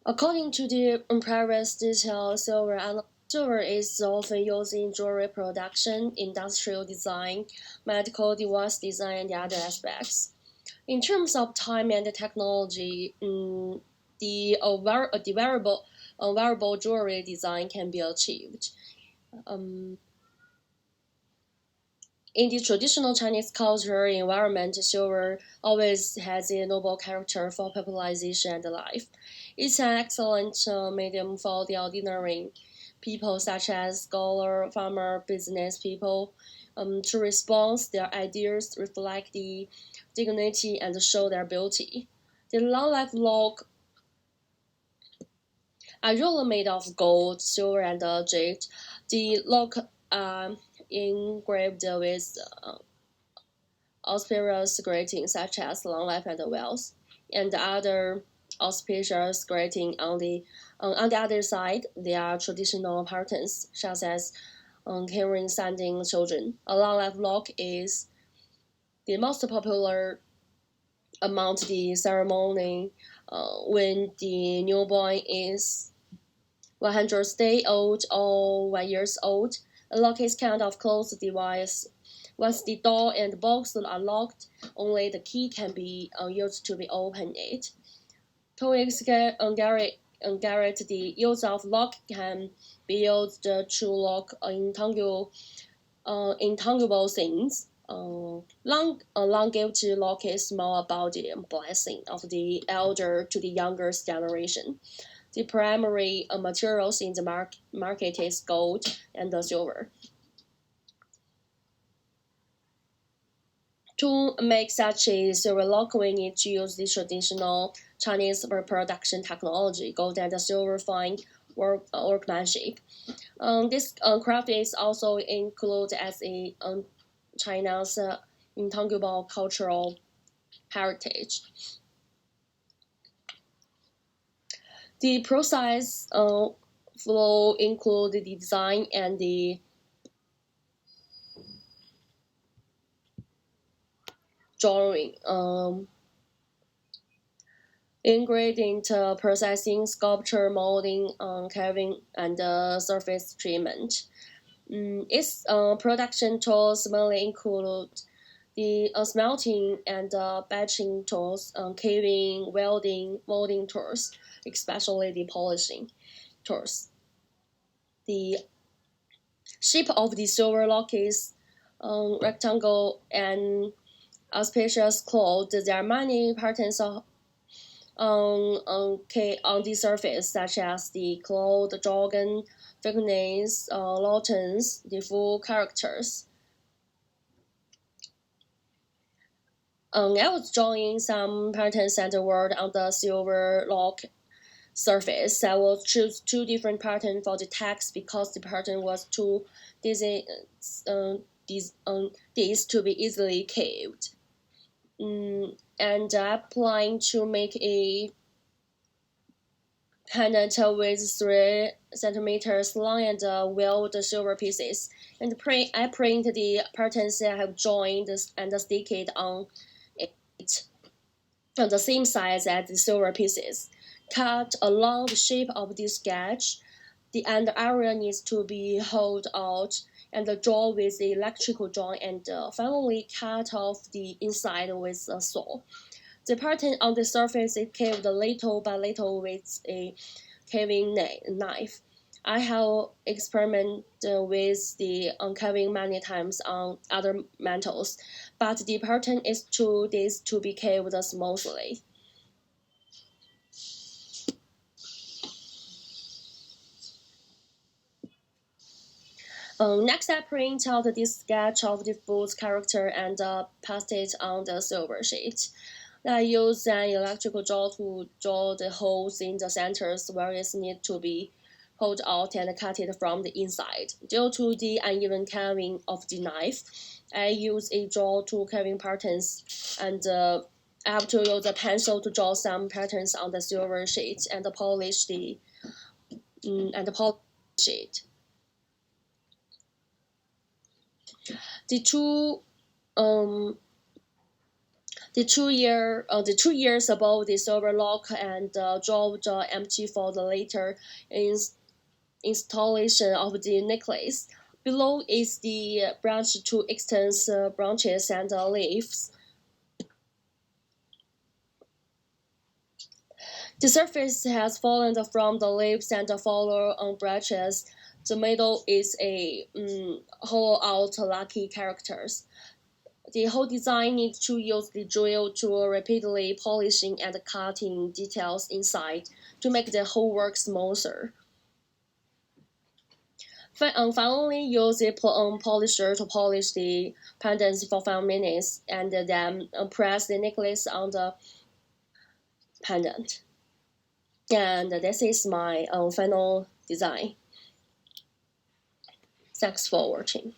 According to the previous detail, silver is often used in jewelry production, industrial design, medical device design, and other aspects. In terms of time and technology, the wearable jewelry design can be achieved. In the traditional Chinese culture environment, silver always has a noble character for popularization and life. It's an excellent medium for the ordinary people, such as scholar, farmer, business people, to respond their ideas, reflect the dignity, and show their beauty. The long life lock are usually made of gold, silver, and jade. The lock are engraved with auspicious greetings such as long life and wealth, and other auspicious greeting on the other side. There are traditional patterns such as caring sending children. A long life lock is the most popular among the ceremony when the newborn is 100 days old or 1 year old. A lock is kind of closed device. Once the door and box are locked, only the key can be used to be opened it. To guarantee the use of lock can be used to lock intangible things. Longevity lock is more about the blessing of the elder to the younger generation. The primary materials in the market is gold and silver. To make such a silver lock, we need to use the traditional Chinese production technology, gold and silver fine workmanship. This craft is also included as a China's intangible cultural heritage. The process flow include the design and the drawing, ingredient processing, sculpture, molding, carving, and surface treatment. Its production tools mainly include the smelting and batching tools, carving, welding, molding tools, especially the polishing tools. The shape of the silver lock is rectangle and auspicious cloth. There are many patterns on the surface, such as the cloth, jargon, thickness, lawtons, the full characters. I was drawing some patterns and word on the silver lock surface. I will choose two different patterns for the text because the pattern was too these to be easily carved. And applying to make a pendant with 3 centimeters long and weld silver pieces. And I print the patterns I have joined and stick it on it on the same size as the silver pieces. Cut along the shape of this sketch. The end area needs to be hollowed out and draw with the electrical draw, and finally cut off the inside with a saw. The pattern on the surface is carved little by little with a carving knife. I have experimented with the carving many times on other metals, but the pattern is too dense to be carved smoothly. Next, I print out this sketch of the food's character and paste it on the silver sheet. I use an electrical jaw to draw the holes in the centers where it needs to be pulled out and cut it from the inside. Due to the uneven carving of the knife, I use a draw to carving patterns, and I have to use a pencil to draw some patterns on the silver sheet and polish the sheet. The two The two ears above the silver lock and draw the empty for the later installation of the necklace. Below is the branch to extend branches and leaves. The surface has fallen from the leaves and follow on branches. The middle is a hollow-out lucky characters. The whole design needs to use the drill to repeatedly polishing and cutting details inside to make the whole work smoother. Finally, use the polisher to polish the pendants for 5 minutes and then press the necklace on the pendant. And this is my final design. Thanks for watching.